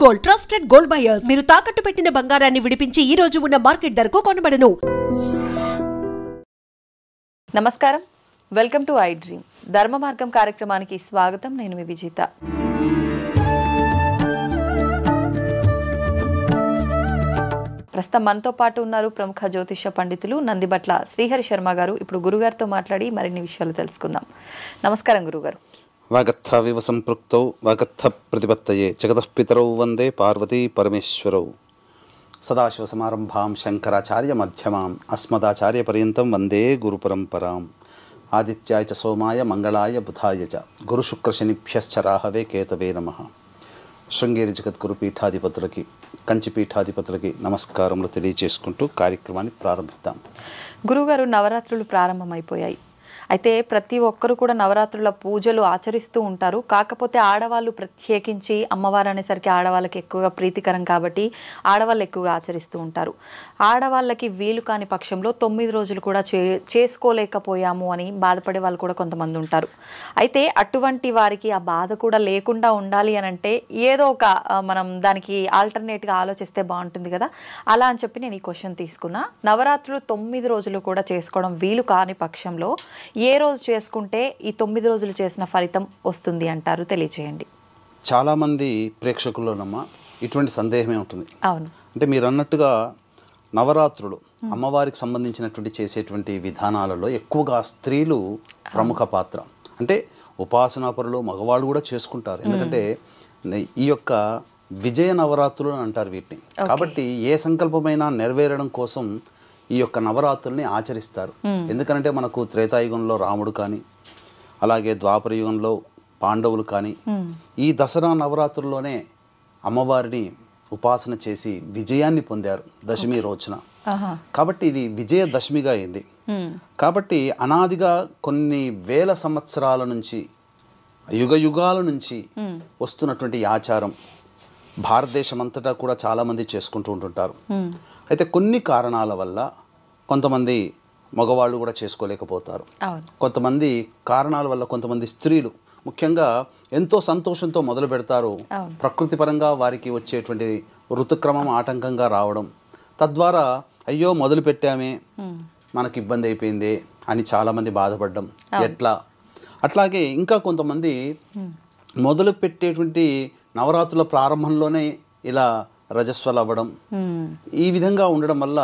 Gold trusted gold buyers. మీరు తాకట్టు పెట్టిన బంగారాన్ని విడిపించి ఈ రోజు ఉన్న మార్కెట్ ధరకు కొనబడను. నమస్కారం, వెల్కమ్ టు ఐ డ్రీమ్. ధర్మ మార్గం కార్యక్రమానికి స్వాగతం. నేను మీ విజిత. ప్రస్తుతం మనతో పాటు ఉన్నారు ప్రముఖ జ్యోతిష పండితులు నందిబట్ల శ్రీహరి శర్మ గారు. ఇప్పుడు గురుగారితో మాట్లాడి మరిన్ని విషయాలు తెలుసుకుందాం. నమస్కారం గురుగారు. వాగర్థ వివ సంపృక్తౌ వాగర్థ ప్రతిపత్తయే జగతః పితరౌ వందే పార్వతీ పరమేశ్వరౌ. సదాశివ సమారంభాం శంకరాచార్య మధ్యమాం అస్మదాచార్య పర్యంతం వందే గురు పరంపరాం. ఆదిత్యాయ చ సోమాయ మంగళాయ బుధాయ చ గురు శుక్ర శనిభ్యశ్చ రాహవే కేతవే నమః. శృంగేరి జగద్గురు పీఠాధిపతులకి, కంచి పీఠాధిపతులకి నమస్కారములు తెలియజేసుకుంటూ కార్యక్రమాన్ని ప్రారంభిద్దాం. గురుగారు, నవరాత్రులు ప్రారంభమైపోయాయి. అయితే ప్రతి ఒక్కరు కూడా నవరాత్రుల పూజలు ఆచరిస్తూ ఉంటారు. కాకపోతే ఆడవాళ్ళు ప్రత్యేకించి అమ్మవారు అనేసరికి ఆడవాళ్ళకి ఎక్కువగా ప్రీతికరం కాబట్టి ఆడవాళ్ళు ఎక్కువగా ఆచరిస్తూ ఉంటారు. ఆడవాళ్ళకి వీలు కాని పక్షంలో 9 రోజులు కూడా చేసుకోలేకపోయాము అని బాధపడే వాళ్ళు కూడా కొంతమంది ఉంటారు. అయితే అటువంటి వారికి ఆ బాధ కూడా లేకుండా ఉండాలి అని అంటే ఏదో ఒక మనం దానికి ఆల్టర్నేట్గా ఆలోచిస్తే బాగుంటుంది కదా. అలా అని చెప్పి నేను ఈ క్వశ్చన్ తీసుకున్నా. నవరాత్రులు 9 రోజులు కూడా చేసుకోవడం వీలు కాని పక్షంలో ఏ రోజు చేసుకుంటే ఈ 9 రోజులు చేసిన ఫలితం వస్తుంది అంటారు? తెలియచేయండి. చాలామంది ప్రేక్షకుల్లోనమ్మా ఇటువంటి సందేహమే ఉంటుంది. అవును, అంటే మీరు అన్నట్టుగా నవరాత్రులు అమ్మవారికి సంబంధించినటువంటి చేసేటువంటి విధానాలలో ఎక్కువగా స్త్రీలు ప్రముఖ పాత్ర. అంటే ఉపాసనాపరులు మగవాళ్ళు కూడా చేసుకుంటారు. ఎందుకంటే ఈ యొక్క విజయ నవరాత్రులు అని అంటారు వీటిని. కాబట్టి ఏ సంకల్పమైనా నెరవేరడం కోసం ఈ యొక్క నవరాత్రుల్ని ఆచరిస్తారు. ఎందుకంటే మనకు త్రేతాయుగంలో రాముడు కానీ, అలాగే ద్వాపర యుగంలో పాండవులు కానీ ఈ దసరా నవరాత్రుల్లోనే అమ్మవారిని ఉపాసన చేసి విజయాన్ని పొందారు దశమి రోజున. కాబట్టి ఇది విజయదశమిగా అయింది. కాబట్టి అనాదిగా కొన్ని వేల సంవత్సరాల నుంచి, యుగ యుగాల నుంచి వస్తున్నటువంటి ఆచారం భారతదేశం అంతటా కూడా చాలామంది చేసుకుంటూ ఉంటుంటారు. అయితే కొన్ని కారణాల వల్ల కొంతమంది మగవాళ్ళు కూడా చేసుకోలేకపోతారు. కొంతమంది కారణాల వల్ల కొంతమంది స్త్రీలు ముఖ్యంగా ఎంతో సంతోషంతో మొదలు పెడతారు. ప్రకృతి పరంగా వారికి వచ్చేటువంటి ఋతుక్రమం ఆటంకంగా రావడం, తద్వారా అయ్యో మొదలు పెట్టామే మనకి ఇబ్బంది అయిపోయింది అని చాలామంది బాధపడడం ఎట్లా. అట్లాగే ఇంకా కొంతమంది మొదలు పెట్టేటువంటి నవరాత్రుల ప్రారంభంలోనే ఇలా రజస్వలు అవ్వడం, ఈ విధంగా ఉండడం వల్ల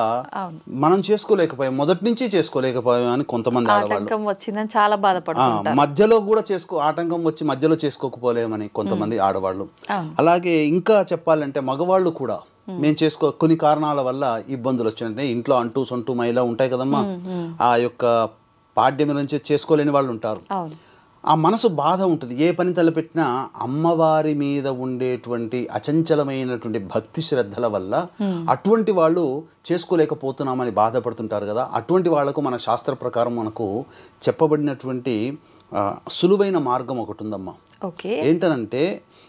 మనం చేసుకోలేకపోయాం, మొదటి నుంచి చేసుకోలేకపోయాం అని కొంతమంది ఆడవాళ్ళు చాలా బాధపడుతున్నారు. మధ్యలో కూడా ఆటంకం వచ్చి మధ్యలో చేసుకోకపోలేమని కొంతమంది ఆడవాళ్ళు. అలాగే ఇంకా చెప్పాలంటే మగవాళ్ళు కూడా మేము కొన్ని కారణాల వల్ల ఇబ్బందులు వచ్చినట్టే, ఇంట్లో అంటూ సొంటూ మైలా ఉంటాయి కదమ్మా, ఆ యొక్క పాడ్యం నుంచి చేసుకోలేని వాళ్ళు ఉంటారు. ఆ మనసు బాధ ఉంటుంది. ఏ పని తలపెట్టినా అమ్మవారి మీద ఉండేటువంటి అచంచలమైనటువంటి భక్తి శ్రద్ధల వల్ల అటువంటి వాళ్ళు చేసుకోలేకపోతున్నామని బాధపడుతుంటారు కదా. అటువంటి వాళ్లకు మన శాస్త్ర ప్రకారం మనకు చెప్పబడినటువంటి సులువైన మార్గం ఒకటి ఉందమ్మా. ఏంటనంటే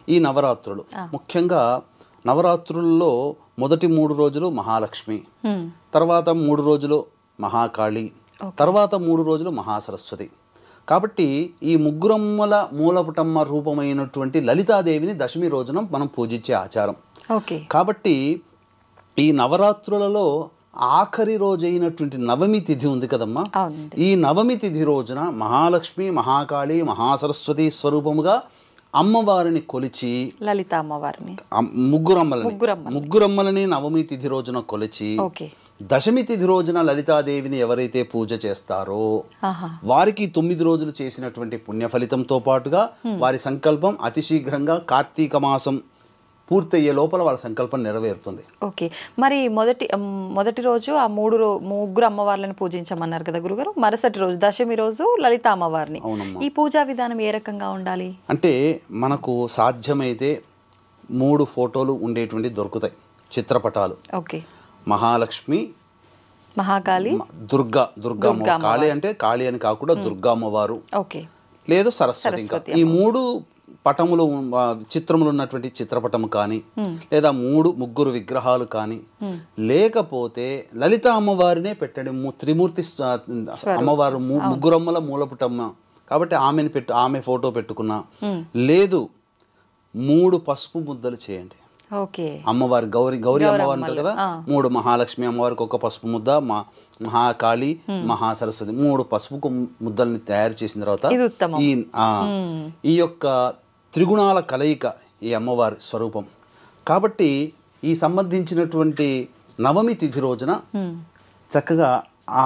ఈ నవరాత్రులు, ముఖ్యంగా నవరాత్రుల్లో మొదటి 3 రోజులు మహాలక్ష్మి, తర్వాత 3 రోజులు మహాకాళి, తర్వాత 3 రోజులు మహాసరస్వతి. కాబట్టి ఈ ముగ్గురమ్మల మూలపుటమ్మ రూపమైనటువంటి లలితాదేవిని దశమి రోజున మనం పూజించే ఆచారం. కాబట్టి ఈ నవరాత్రులలో ఆఖరి రోజైనటువంటి నవమి తిథి ఉంది కదమ్మా, ఈ నవమి తిథి రోజున మహాలక్ష్మి, మహాకాళి, మహాసరస్వతి స్వరూపముగా అమ్మవారిని కొలిచి, లలిత అమ్మవారిని ముగ్గురమ్మలని నవమి తిథి రోజున కొలిచి, దశమి తిథి రోజున లలితాదేవిని ఎవరైతే పూజ చేస్తారో వారికి 9 రోజులు చేసినటువంటి పుణ్య ఫలితంతో పాటుగా వారి సంకల్పం అతి శీఘ్రంగా కార్తీక మాసం పూర్తయ్యే లోపల వాళ్ళ సంకల్పం నెరవేరుతుంది. ఓకే, మరి మొదటి రోజు ఆ ముగ్గురు అమ్మవార్లను పూజించమన్నారు కదా గురుగారు. మరుసటి రోజు దశమి రోజు లలిత అమ్మవారిని. ఈ పూజా విధానం ఏ రకంగా ఉండాలి? అంటే మనకు సాధ్యమైతే 3 ఫోటోలు ఉండేటువంటి దొరుకుతాయి, చిత్రపటాలు. ఓకే, మహాలక్ష్మి, మహాకాళి, దుర్గా కాళి అంటే కాళి అని కాకుండా దుర్గా అమ్మవారు, లేదు సరస్వతి. ఇంకా ఈ 3 పటములు చిత్రములు ఉన్నటువంటి చిత్రపటము కానీ, లేదా 3 విగ్రహాలు కానీ, లేకపోతే లలిత అమ్మవారినే పెట్టండి. త్రిమూర్తి అమ్మవారు, ముగ్గురమ్మల మూలపుటమ్మ కాబట్టి ఆమె ఫోటో పెట్టుకున్నా, లేదు 3 పసుపు ముద్దలు చేయండి. ఓకే. అమ్మవారి గౌరీ అమ్మవారు అంటారు కదా, 3 మహాలక్ష్మి అమ్మవారికి ఒక పసుపు ముద్ద, మహాకాళి, మహాసరస్వతి 3 పసుపు ముద్దల్ని తయారు చేసిన తర్వాత ఈ యొక్క త్రిగుణాల కలయిక ఈ అమ్మవారి స్వరూపం. కాబట్టి ఈ సంబంధించినటువంటి నవమి తిథి రోజున చక్కగా ఆ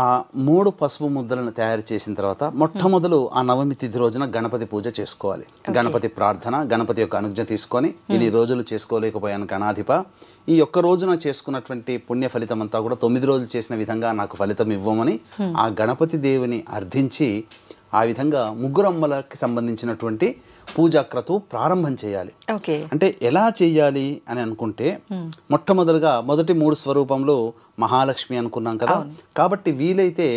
3 పసుపు ముద్దలను తయారు చేసిన తర్వాత మొట్టమొదలు ఆ నవమి తిథి రోజున గణపతి పూజ చేసుకోవాలి. గణపతి ప్రార్థన, గణపతి యొక్క అనుజ్ఞ తీసుకొని ఇన్ని రోజులు చేసుకోలేకపోయాను గణాధిప, ఈ ఒక్క రోజున చేసుకున్నటువంటి పుణ్య ఫలితం అంతా కూడా 9 రోజులు చేసిన విధంగా నాకు ఫలితం ఇవ్వమని ఆ గణపతి దేవుని అర్థించి ఆ విధంగా ముగ్గురమ్మలకి సంబంధించినటువంటి పూజా క్రతువు ప్రారంభం చేయాలి. అంటే ఎలా చేయాలి అని అనుకుంటే మొట్టమొదలుగా మొదటి 3 స్వరూపంలో మహాలక్ష్మి అనుకున్నాం కదా, కాబట్టి వీలైతే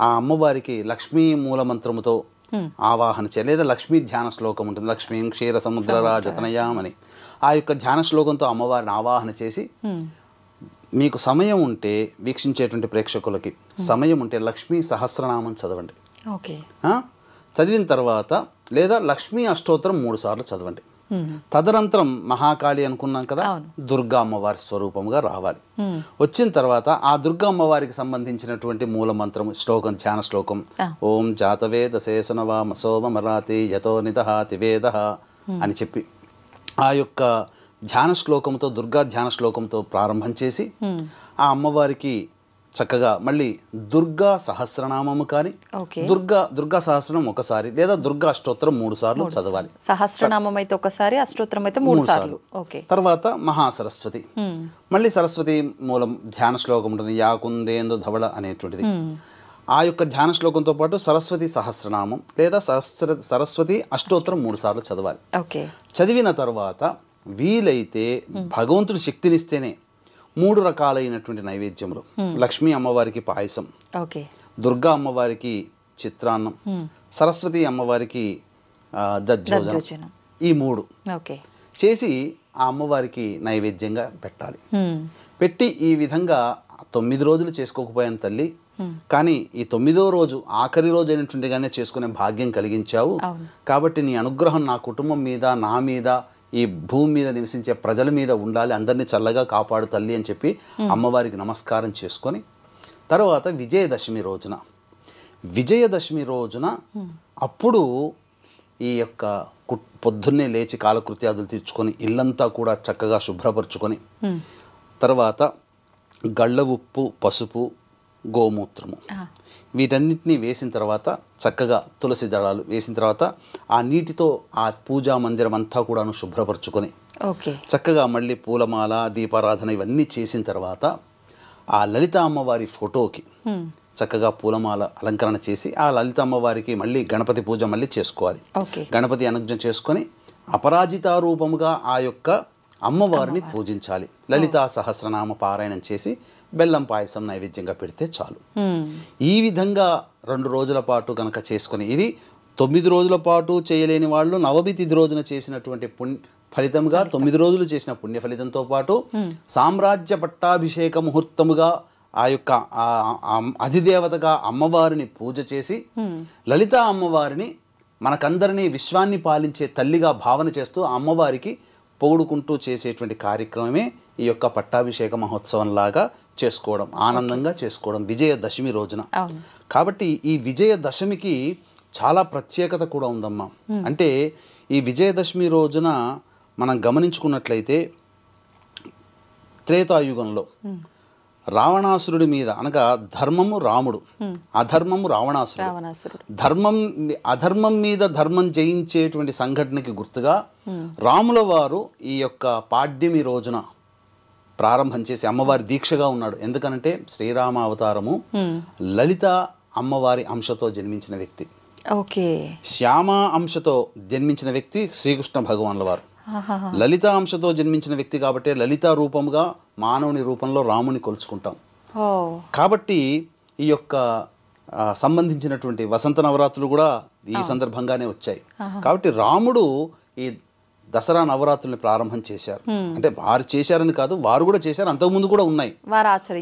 ఆ అమ్మవారికి లక్ష్మీ మూలమంత్రముతో ఆవాహన చేయాలి. లేదా లక్ష్మీ ధ్యాన శ్లోకం ఉంటుంది, లక్ష్మీ క్షీర సముద్రరాజతనయామని. ఆ యొక్క ధ్యాన శ్లోకంతో అమ్మవారిని ఆవాహన చేసి మీకు సమయం ఉంటే, వీక్షించేటువంటి ప్రేక్షకులకి సమయం ఉంటే లక్ష్మీ సహస్రనామం చదవండి. చదివిన తర్వాత లేదా లక్ష్మీ అష్టోత్తరం 3 సార్లు చదవండి. తదనంతరం మహాకాళి అనుకున్నాం కదా, దుర్గా అమ్మవారి స్వరూపంగా రావాలి. వచ్చిన తర్వాత ఆ దుర్గా అమ్మవారికి సంబంధించినటువంటి మూల మంత్రం శ్లోకం, ధ్యాన శ్లోకం ఓం జాతవేద శేషనవా సోమమరాతి యతో నిదహాతి వేద అని చెప్పి ఆ యొక్క ధ్యాన శ్లోకంతో, దుర్గా ధ్యాన శ్లోకంతో ప్రారంభం చేసి ఆ అమ్మవారికి చక్కగా మళ్ళీ దుర్గా సహస్రనామము కానీ దుర్గా సహస్రనామం ఒకసారి లేదా దుర్గా అష్టోత్తరం 3 సార్లు చదవాలి. సహస్రనామం అయితే ఒకసారి, అష్టోత్తరం అయితే 3 సార్లు. తర్వాత మహాసరస్వతి, మళ్ళీ సరస్వతి మూలం ధ్యాన శ్లోకం ఉంటుంది, యాకుందేందు ధవళ అనేటువంటిది. ఆ యొక్క ధ్యాన శ్లోకంతో పాటు సరస్వతి సహస్రనామం లేదా సరస్వతి అష్టోత్తరం 3 సార్లు చదవాలి. చదివిన తర్వాత వీలైతే భగవంతుడి శక్తినిస్తేనే 3 రకాలైనటువంటి నైవేద్యములు, లక్ష్మీ అమ్మవారికి పాయసం, దుర్గా అమ్మవారికి చిత్రాన్నం, సరస్వతి అమ్మవారికి దద్దోజనం, ఈ 3 చేసి ఆ అమ్మవారికి నైవేద్యంగా పెట్టాలి. పెట్టి ఈ విధంగా 9 రోజులు చేసుకోకపోయాను తల్లి, కానీ ఈ 9వ రోజు ఆఖరి రోజు అయినటువంటిగానే చేసుకునే భాగ్యం కలిగించావు. కాబట్టి నీ అనుగ్రహం నా కుటుంబం మీద, నా మీద, ఈ భూమి మీద నివసించే ప్రజల మీద ఉండాలి, అందరినీ చల్లగా కాపాడు తల్లి అని చెప్పి అమ్మవారికి నమస్కారం చేసుకొని తర్వాత విజయదశమి రోజున అప్పుడు ఈ యొక్క పొద్దున్నే లేచి కాలకృత్యాదులు తీర్చుకొని ఇల్లంతా కూడా చక్కగా శుభ్రపరచుకొని తర్వాత గళ్ళ ఉప్పు, పసుపు, గోమూత్రము వీటన్నిటినీ వేసిన తర్వాత చక్కగా తులసి దళాలు వేసిన తర్వాత ఆ నీటితో ఆ పూజా మందిరం అంతా కూడాను శుభ్రపరచుకొని చక్కగా మళ్ళీ పూలమాల, దీపారాధన ఇవన్నీ చేసిన తర్వాత ఆ లలిత అమ్మవారి ఫోటోకి చక్కగా పూలమాల అలంకరణ చేసి ఆ లలిత అమ్మవారికి మళ్ళీ గణపతి పూజ మళ్ళీ చేసుకోవాలి. గణపతి అనుజ్ఞ చేసుకొని అపరాజిత రూపముగా ఆ యొక్క అమ్మవారిని పూజించాలి. లలితా సహస్రనామ పారాయణం చేసి బెల్లం పాయసం నైవేద్యంగా పెడితే చాలు. ఈ విధంగా 2 రోజుల పాటు కనుక చేసుకుని, ఇది 9 రోజుల పాటు చేయలేని వాళ్ళు నవమి తిథి రోజున చేసినటువంటి ఫలితంగా 9 రోజులు చేసిన పుణ్య ఫలితంతో పాటు సామ్రాజ్య పట్టాభిషేక ముహూర్తముగా ఆ యొక్క అధిదేవతగా అమ్మవారిని పూజ చేసి లలితా అమ్మవారిని మనకందరినీ విశ్వాన్ని పాలించే తల్లిగా భావన చేస్తూ అమ్మవారికి పొగుడుకుంటూ చేసేటువంటి కార్యక్రమమే ఈ యొక్క పట్టాభిషేక మహోత్సవం లాగా చేసుకోవడం, ఆనందంగా చేసుకోవడం విజయదశమి రోజున. కాబట్టి ఈ విజయదశమికి చాలా ప్రత్యేకత కూడా ఉందమ్మా. అంటే ఈ విజయదశమి రోజున మనం గమనించుకున్నట్లయితే త్రేతాయుగంలో రావణాసురుడి మీద, అనగా ధర్మము రాముడు, అధర్మము రావణాసురుడు, అధర్మం మీద ధర్మం జయించేటువంటి సంఘటనకి గుర్తుగా రాముల వారు ఈ యొక్క పాడ్యమి రోజున ప్రారంభం చేసి అమ్మవారి దీక్షగా ఉన్నాడు. ఎందుకనంటే శ్రీరామ అవతారము లలిత అమ్మవారి అంశతో జన్మించిన వ్యక్తి, శ్యామ అంశతో జన్మించిన వ్యక్తి శ్రీకృష్ణ భగవాన్ల వారు. లలిత అంశతో జన్మించిన వ్యక్తి కాబట్టి లలిత రూపముగా మానవుని రూపంలో రాముని కొలుచుకుంటాం. కాబట్టి ఈ యొక్క సంబంధించినటువంటి వసంత నవరాత్రులు కూడా ఈ సందర్భంగానే వచ్చాయి. కాబట్టి రాముడు ఈ దసరా నవరాత్రుల్ని ప్రారంభం చేశారు. అంటే వారు చేశారని కాదు, వారు కూడా చేశారు, అంతకుముందు కూడా ఉన్నాయి,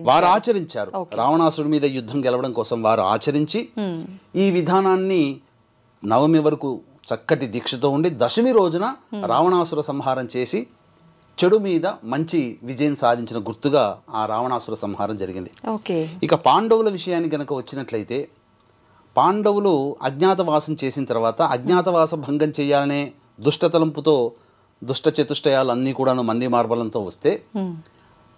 వారు ఆచరించారు. రావణాసురుడి మీద యుద్ధం గెలవడం కోసం వారు ఆచరించి ఈ విధానాన్ని నవమి వరకు చక్కటి దీక్షతో ఉండి దశమి రోజున రావణాసుర సంహారం చేసి చెడు మీద మంచి విజయం సాధించిన గుర్తుగా ఆ రావణాసుర సంహారం జరిగింది. ఓకే. ఇక పాండవుల విషయానికి గనక వచ్చినట్లయితే పాండవులు అజ్ఞాతవాసం చేసిన తర్వాత అజ్ఞాతవాస భంగం చేయాలనే దుష్టతలంపుతో దుష్ట చతుష్టయాలు అన్నీ కూడాను మంది మార్బలంతో వస్తే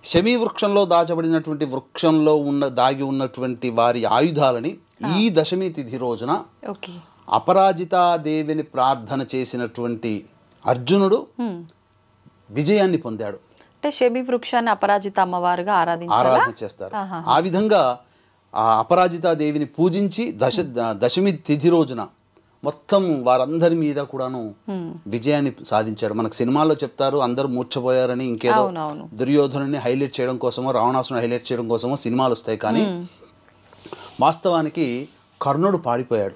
శమీ వృక్షంలో దాచబడినటువంటి వృక్షంలో దాగి ఉన్నటువంటి వారి ఆయుధాలని ఈ దశమి తిథి రోజున అపరాజితాదేవిని ప్రార్థన చేసినటువంటి అర్జునుడు విజయాన్ని పొందాడు. అంటే శమీ వృక్షాన్ని అపరాజిత అమ్మవారుగా ఆరాధన చేస్తారు. ఆ విధంగా ఆ అపరాజితాదేవిని పూజించి దశమి తిథి రోజున మొత్తం వారందరి మీద కూడాను విజయాన్ని సాధించాడు. మనకు సినిమాల్లో చెప్తారు అందరూ మూర్ఛపోయారని, ఇంకేదో దుర్యోధనుని హైలైట్ చేయడం కోసమో రావణాసురుని హైలైట్ చేయడం కోసమో సినిమాలు వస్తాయి. కానీ వాస్తవానికి కర్ణుడు పాడిపోయాడు,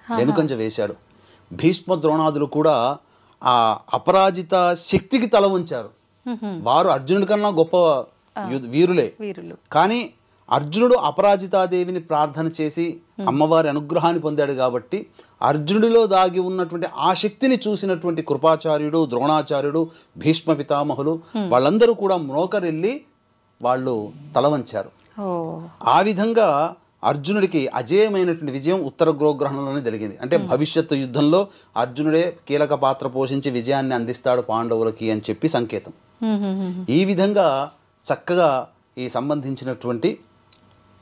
వెనుకంజ వేశాడు. భీష్మ ద్రోణాదులు కూడా ఆ అపరాజిత శక్తికి తల వంచారు. వారు అర్జునుడి కన్నా గొప్ప వీరులే, కానీ అర్జునుడు అపరాజితాదేవిని ప్రార్థన చేసి అమ్మవారి అనుగ్రహాన్ని పొందాడు కాబట్టి అర్జునుడిలో దాగి ఉన్నటువంటి ఆ శక్తిని చూసినటువంటి కృపాచార్యుడు, ద్రోణాచార్యుడు, భీష్మ పితామహులు వాళ్ళందరూ కూడా మ్రోకరెళ్ళి వాళ్ళు తల వంచారు. ఆ విధంగా అర్జునుడికి అజేయమైనటువంటి విజయం ఉత్తర గోగ్రహణంలోనే జరిగింది. అంటే భవిష్యత్తు యుద్ధంలో అర్జునుడే కీలక పాత్ర పోషించి విజయాన్ని అందిస్తాడు పాండవులకి అని చెప్పి సంకేతం. ఈ విధంగా చక్కగా ఈ సంబంధించినటువంటి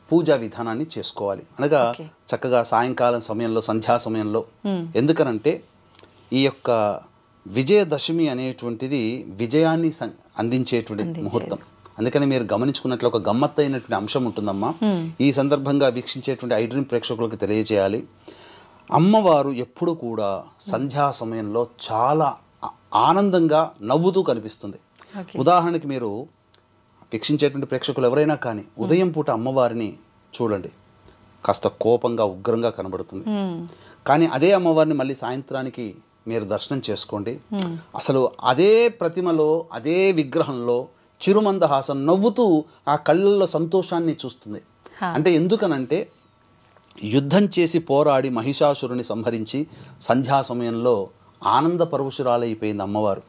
పూజా విధానాన్ని చేసుకోవాలి. అనగా చక్కగా సాయంకాలం సమయంలో, సంధ్యా సమయంలో. ఎందుకనంటే ఈ యొక్క విజయదశమి అనేటువంటిది విజయాన్ని అందించేటువంటి ముహూర్తం. అందుకని మీరు గమనించుకున్నట్లు ఒక గమ్మత్తైనటువంటి అంశం ఉంటుందమ్మా. ఈ సందర్భంగా వీక్షించేటువంటి ఐడ్రీమ్ ప్రేక్షకులకు తెలియజేయాలి, అమ్మవారు ఎప్పుడు కూడా సంధ్యా సమయంలో చాలా ఆనందంగా నవ్వుతూ కనిపిస్తుంది. ఉదాహరణకి మీరు వీక్షించేటువంటి ప్రేక్షకులు ఎవరైనా కానీ ఉదయం పూట అమ్మవారిని చూడండి, కాస్త కోపంగా ఉగ్రంగా కనబడుతుంది. కానీ అదే అమ్మవారిని మళ్ళీ సాయంత్రానికి మీరు దర్శనం చేసుకోండి, అసలు అదే ప్రతిమలో అదే విగ్రహంలో చిరుమందహాసం నవ్వుతూ ఆ కళ్ళల్లో సంతోషాన్ని చూస్తుంది. అంటే ఎందుకనంటే యుద్ధం చేసి పోరాడి మహిషాసురుని సంహరించి సంధ్యా సమయంలో ఆనంద పరవశురాలైపోయింది అమ్మవారు.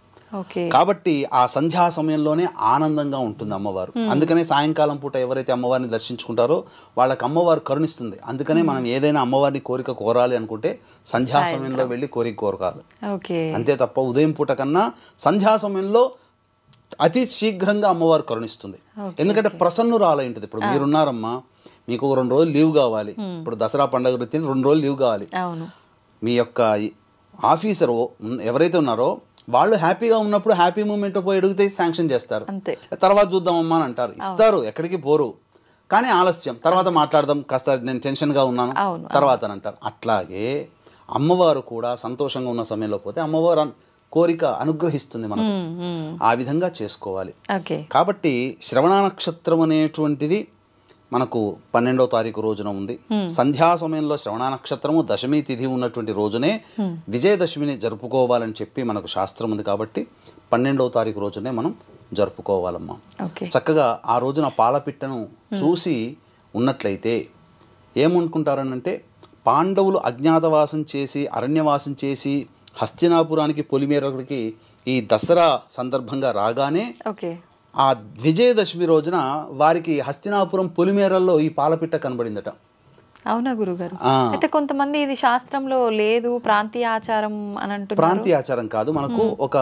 కాబట్టి ఆ సంధ్యా సమయంలోనే ఆనందంగా ఉంటుంది అమ్మవారు. అందుకనే సాయంకాలం పూట ఎవరైతే అమ్మవారిని దర్శించుకుంటారో వాళ్ళకి అమ్మవారు కరుణిస్తుంది. అందుకనే మనం ఏదైనా అమ్మవారిని కోరిక కోరాలి అనుకుంటే సంధ్యా సమయంలో వెళ్ళి కోరిక కోరకాలి, అంతే తప్ప ఉదయం పూట కన్నా సంధ్యా సమయంలో అతి శీఘ్రంగా అమ్మవారు కరుణిస్తుంది. ఎందుకంటే ప్రసన్నురాలైంటుంది. ఇప్పుడు మీరున్నారమ్మా, మీకు 2 రోజులు లీవ్ కావాలి, ఇప్పుడు దసరా పండుగ రీతిని 2 రోజులు లీవ్ కావాలి. మీ యొక్క ఆఫీసర్ ఎవరైతే ఉన్నారో వాళ్ళు హ్యాపీగా ఉన్నప్పుడు హ్యాపీ మూమెంట్ పోయి అడిగితే శాంక్షన్ చేస్తారు. తర్వాత చూద్దామమ్మా అని అంటారు, ఇస్తారు, ఎక్కడికి పోరు. కానీ ఆలస్యం, తర్వాత మాట్లాడదాం, కాస్త నేను టెన్షన్గా ఉన్నాను తర్వాత అని అంటారు. అట్లాగే అమ్మవారు కూడా సంతోషంగా ఉన్న సమయంలో పోతే అమ్మవారు కోరిక అనుగ్రహిస్తుంది మనకు. ఆ విధంగా చేసుకోవాలి. కాబట్టి శ్రవణ నక్షత్రం అనేటువంటిది మనకు 12వ తారీఖు రోజున ఉంది. సంధ్యా సమయంలో శ్రవణ నక్షత్రము దశమి తిథి ఉన్నటువంటి రోజునే విజయదశమిని జరుపుకోవాలని చెప్పి మనకు శాస్త్రం ఉంది. కాబట్టి 12వ తారీఖు రోజునే మనం జరుపుకోవాలమ్మా. చక్కగా ఆ రోజున పాలపిట్టను చూసి ఉన్నట్లయితే ఏమనుకుంటారనంటే పాండవులు అజ్ఞాతవాసం చేసి అరణ్యవాసం చేసి హస్తినాపురానికి పొలిమేరలకి ఈ దసరా సందర్భంగా రాగానే ఆ విజయదశమి రోజున వారికి హస్తినాపురం పొలిమేరల్లో ఈ పాలపిట్ట కనబడిందట. అవునా గురుగారు? అయితే కొంతమంది ఇది శాస్త్రంలో లేదు, ప్రాంతీయ ఆచారం అని అంటున్నారు. ప్రాంతీయ ఆచారం కాదు, మనకు ఒక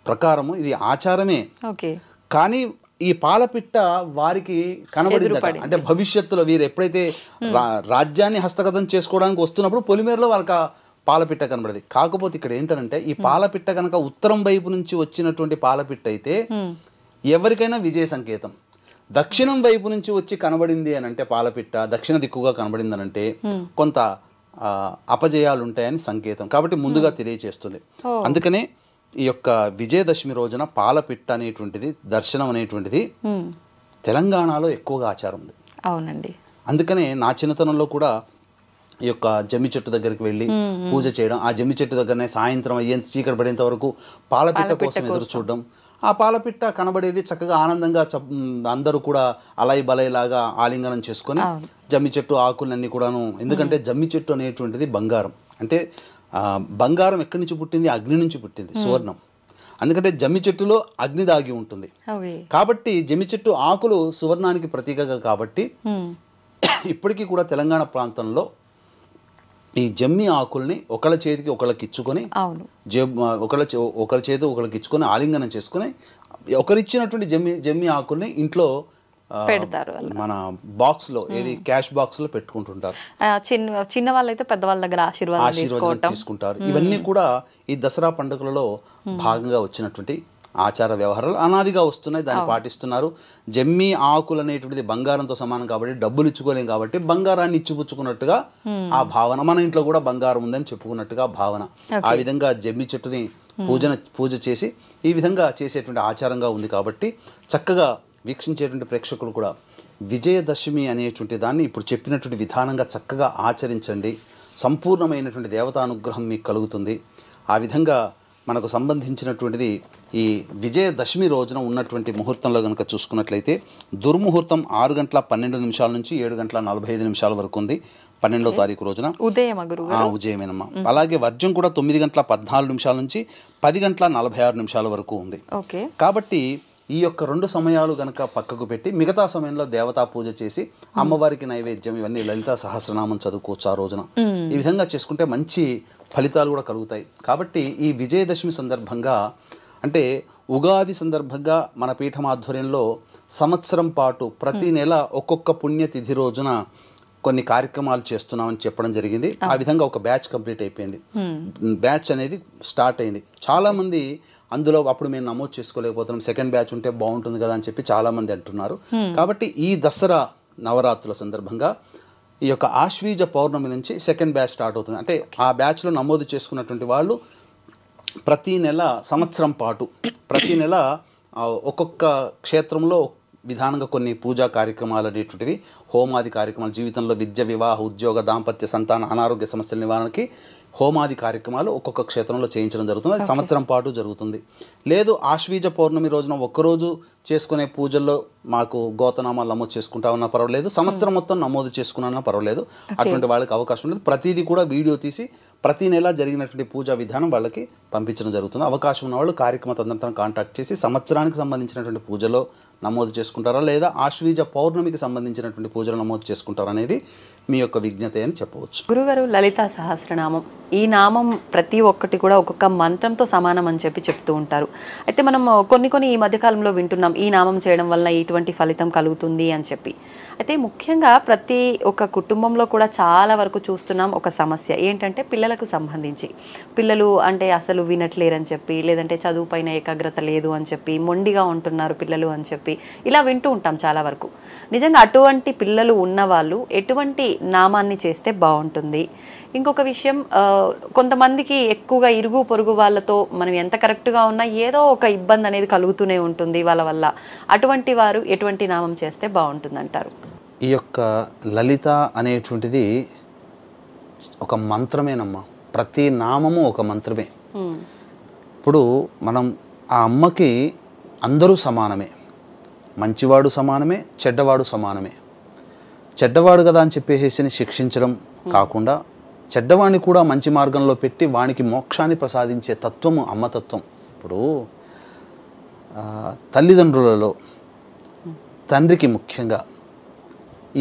ప్రకారము ఇది ఆచారమే. కానీ ఈ పాలపిట్ట వారికి కనబడిందట. అంటే భవిష్యత్తులో వీరు ఎప్పుడైతే రాజ్యాన్ని హస్తగతం చేసుకోవడానికి వస్తున్నప్పుడు పొలిమేరలో వాళ్ళకి పాలపిట్ట కనబడేది. కాకపోతే ఇక్కడ ఏంటంటే ఈ పాలపిట్ట కనుక ఉత్తరం వైపు నుంచి వచ్చినటువంటి పాలపిట్ట అయితే ఎవరికైనా విజయ సంకేతం. దక్షిణం వైపు నుంచి వచ్చి కనబడింది అని అంటే పాలపిట్ట దక్షిణ దిక్కుగా కనబడింది అని అంటే కొంత అపజయాలు ఉంటాయని సంకేతం. కాబట్టి ముందుగా తెలియచేస్తుంది. అందుకనే ఈ యొక్క విజయదశమి రోజున పాలపిట్ట అనేటువంటిది దర్శనం అనేటువంటిది తెలంగాణలో ఎక్కువగా ఆచారం ఉంది. అవునండి. అందుకనే నా చిన్నతనంలో కూడా ఈ యొక్క జమ్మి చెట్టు దగ్గరికి వెళ్ళి పూజ చేయడం, ఆ జమ్మి చెట్టు దగ్గరనే సాయంత్రం అయ్యేంత చీకటి పడేంత వరకు పాలపిట్ట కోసం ఎదురు చూడడం. ఆ పాలపిట్ట కనబడేది, చక్కగా ఆనందంగా అందరూ కూడా అలై బలైలాగా ఆలింగనం చేసుకొని జమ్మి చెట్టు ఆకులన్నీ కూడాను. ఎందుకంటే జమ్మి చెట్టు అనేటువంటిది బంగారం. అంటే బంగారం ఎక్కడి నుంచి పుట్టింది? అగ్ని నుంచి పుట్టింది, సువర్ణం. ఎందుకంటే జమ్మి చెట్టులో అగ్ని దాగి ఉంటుంది కాబట్టి జమ్మి చెట్టు ఆకులు సువర్ణానికి ప్రతీకగా కాబట్టి ఇప్పటికీ కూడా తెలంగాణ ప్రాంతంలో ఈ జమ్మి ఆకుల్ని ఒకళ్ళ చేతికి ఒకళ్ళకి ఇచ్చుకొని ఒకళ్ళ చేతి ఒకళ్ళకి ఇచ్చుకొని ఆలింగనం చేసుకొని ఒకరిచ్చినటువంటి జమ్మి ఆకుల్ని ఇంట్లో పెడతారు, మన బాక్స్ లో ఏది క్యాష్ బాక్స్ లో పెట్టుకుంటుంటారు. చిన్న వాళ్ళైతే పెద్దవాళ్ళ దగ్గర ఆశీర్వాదం తీసుకుంటారు. ఇవన్నీ కూడా ఈ దసరా పండుగలలో భాగంగా వచ్చినటువంటి ఆచార వ్యవహారాలు అనాదిగా వస్తున్నాయి, దాన్ని పాటిస్తున్నారు. జమ్మి ఆకులు అనేటువంటిది బంగారంతో సమానం కాబట్టి డబ్బులు ఇచ్చుకోలేం కాబట్టి బంగారాన్ని ఇచ్చిపుచ్చుకున్నట్టుగా ఆ భావన, మన ఇంట్లో కూడా బంగారం ఉందని చెప్పుకున్నట్టుగా భావన. ఆ విధంగా జమ్మి చెట్టుని పూజ చేసి ఈ విధంగా చేసేటువంటి ఆచారంగా ఉంది కాబట్టి చక్కగా వీక్షించేటువంటి ప్రేక్షకులు కూడా విజయదశమి అనేటువంటి దాన్ని ఇప్పుడు చెప్పినటువంటి విధానంగా చక్కగా ఆచరించండి. సంపూర్ణమైనటువంటి దేవతానుగ్రహం మీకు కలుగుతుంది. ఆ విధంగా మనకు సంబంధించినటువంటిది ఈ విజయదశమి రోజున ఉన్నటువంటి ముహూర్తంలో కనుక చూసుకున్నట్లయితే దుర్ముహూర్తం 6:12 నుంచి 7:45 వరకు ఉంది 12వ తారీఖు రోజున ఉదయమేనమ్మా. అలాగే వర్జం కూడా 9:14 నుంచి 10:46 వరకు ఉంది. కాబట్టి ఈ యొక్క 2 సమయాలు గనక పక్కకు పెట్టి మిగతా సమయంలో దేవతా పూజ చేసి అమ్మవారికి నైవేద్యం ఇవన్నీ లలితా సహస్రనామం చదువుకోవచ్చు ఆ రోజున. ఈ విధంగా చేసుకుంటే మంచి ఫలితాలు కూడా కలుగుతాయి. కాబట్టి ఈ విజయదశమి సందర్భంగా అంటే ఉగాది సందర్భంగా మన పీఠం ఆధ్వర్యంలో సంవత్సరం పాటు ప్రతి నెల ఒక్కొక్క పుణ్యతిథి రోజున కొన్ని కార్యక్రమాలు చేస్తున్నామని చెప్పడం జరిగింది. ఆ విధంగా ఒక బ్యాచ్ కంప్లీట్ అయిపోయింది. బ్యాచ్ అనేది స్టార్ట్ అయింది. చాలామంది అందులో అప్పుడు మేము నమోదు చేసుకోలేకపోతున్నాం, సెకండ్ బ్యాచ్ ఉంటే బాగుంటుంది కదా అని చెప్పి చాలామంది అంటున్నారు. కాబట్టి ఈ దసరా నవరాత్రుల సందర్భంగా ఈ యొక్క ఆశ్వీజ పౌర్ణమి నుంచి సెకండ్ బ్యాచ్ స్టార్ట్ అవుతుంది. అంటే ఆ బ్యాచ్లో నమోదు చేసుకున్నటువంటి వాళ్ళు ప్రతి నెల సంవత్సరం పాటు ప్రతి నెల ఒక్కొక్క క్షేత్రంలో విధానంగా కొన్ని పూజా కార్యక్రమాలు అనేటువంటివి, హోమాది కార్యక్రమాలు, జీవితంలో విద్య, వివాహ, ఉద్యోగ, దాంపత్య, సంతాన, అనారోగ్య సమస్యల నివారణకి హోమాది కార్యక్రమాలు ఒక్కొక్క క్షేత్రంలో చేయించడం జరుగుతుంది. అది సంవత్సరం పాటు జరుగుతుంది. లేదు ఆశ్వీజ పౌర్ణమి రోజున ఒక్కరోజు చేసుకునే పూజల్లో మాకు గోతనామాలు నమోదు చేసుకుంటామన్నా పర్వాలేదు, సంవత్సరం మొత్తం నమోదు చేసుకున్నా పర్వాలేదు, అటువంటి వాళ్ళకి అవకాశం ఉండదు. ప్రతిదీ కూడా వీడియో తీసి ప్రతి నెల జరిగినటువంటి పూజా విధానం వాళ్ళకి పంపించడం జరుగుతుంది. అవకాశం ఉన్న వాళ్ళు కార్యక్రమ తదనంతరం కాంటాక్ట్ చేసి సంవత్సరానికి సంబంధించినటువంటి పూజలో నమోదు చేసుకుంటారా లేదా ఆశ్వీజ పౌర్ణమికి సంబంధించినటువంటి పూజలు నమోదు చేసుకుంటారా అనేది మీ యొక్క విజ్ఞత అని చెప్పవచ్చు. గురుగారు, లలితా సహస్రనామం ఈ నామం ప్రతి ఒక్కటి కూడా ఒక్కొక్క మంత్రంతో సమానం అని చెప్పి చెప్తూ ఉంటారు. అయితే మనం కొన్ని ఈ మధ్యకాలంలో వింటున్నాం ఈ నామం చేయడం వల్ల ఇటువంటి ఫలితం కలుగుతుంది అని చెప్పి. అయితే ముఖ్యంగా ప్రతి ఒక్క కుటుంబంలో కూడా చాలా వరకు చూస్తున్నాం ఒక సమస్య ఏంటంటే పిల్లలకు సంబంధించి, పిల్లలు అంటే అసలు వినట్లేరని చెప్పి, లేదంటే చదువు పైన ఏకాగ్రత లేదు అని చెప్పి, మొండిగా ఉంటున్నారు పిల్లలు అని చెప్పి ఇలా వింటూ ఉంటాం చాలా వరకు. నిజంగా అటువంటి పిల్లలు ఉన్నవాళ్ళు ఎటువంటి నామాన్ని చేస్తే బాగుంటుంది? ఇంకొక విషయం, కొంతమందికి ఎక్కువగా ఇరుగు పొరుగు వాళ్ళతో మనం ఎంత కరెక్ట్గా ఉన్నా ఏదో ఒక ఇబ్బంది అనేది కలుగుతూనే ఉంటుంది వాళ్ళ వల్ల. అటువంటి వారు ఎటువంటి నామం చేస్తే బాగుంటుంది అంటారు? ఈ యొక్క లలిత అనేటువంటిది ఒక మంత్రమేనమ్మా. ప్రతి నామము ఒక మంత్రమే. ఇప్పుడు మనం ఆ అమ్మకి అందరూ సమానమే, మంచివాడు సమానమే, చెడ్డవాడు సమానమే. చెడ్డవాడు కదా అని చెప్పేసి శిక్షించడం కాకుండా చెడ్డవాడిని కూడా మంచి మార్గంలో పెట్టి వానికి మోక్షాన్ని ప్రసాదించే తత్వము అమ్మతత్వం. ఇప్పుడు తల్లిదండ్రులలో తండ్రికి ముఖ్యంగా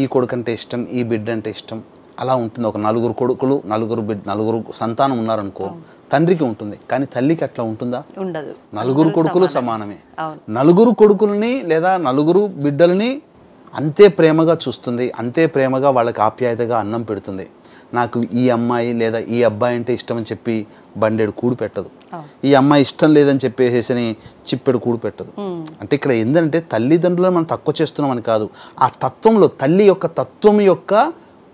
ఈ కొడుకు అంటే ఇష్టం, ఈ బిడ్డ అంటే ఇష్టం, అలా ఉంటుంది. ఒక 4 కొడుకులు 4 సంతానం ఉన్నారనుకో, తండ్రికి ఉంటుంది, కానీ తల్లికి అట్లా ఉంటుందా? ఉండదు. 4 కొడుకులు సమానమే. 4 కొడుకుల్ని లేదా 4 బిడ్డల్ని అంతే ప్రేమగా చూస్తుంది, అంతే ప్రేమగా వాళ్ళకి ఆప్యాయతగా అన్నం పెడుతుంది. నాకు ఈ అమ్మాయి లేదా ఈ అబ్బాయి అంటే ఇష్టం అని చెప్పి బండెడు కూడు పెట్టదు, ఈ అమ్మాయి ఇష్టం లేదని చెప్పేసి చిప్పెడు కూడు పెట్టదు. అంటే ఇక్కడ ఏంటంటే తల్లిదండ్రులను మనం తక్కువ చేస్తున్నామని కాదు, ఆ తత్వంలో తల్లి యొక్క తత్వం యొక్క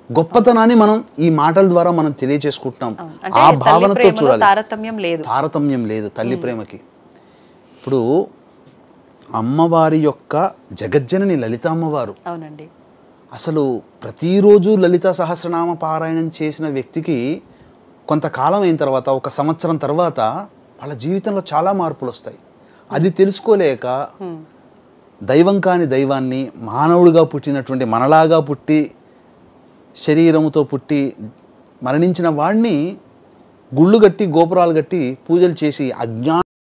గొప్పతనాన్ని మనం ఈ మాటల ద్వారా మనం తెలియజేసుకుంటున్నాం. ఆ భావనతో చూడాలి. తారతమ్యం లేదు తల్లి ప్రేమకి. ఇప్పుడు అమ్మవారి యొక్క జగజ్జనని లలిత అమ్మవారు. అవునండి. అసలు ప్రతిరోజు లలితా సహస్రనామ పారాయణం చేసిన వ్యక్తికి కొంతకాలం అయిన తర్వాత, ఒక సంవత్సరం తర్వాత వాళ్ళ జీవితంలో చాలా మార్పులు వస్తాయి. అది తెలుసుకోలేక దైవం కాని దైవాన్ని, మానవుడిగా పుట్టినటువంటి మనలాగా పుట్టి శరీరముతో పుట్టి మరణించిన వాడిని గుళ్ళు కట్టి గోపురాలు కట్టి పూజలు చేసి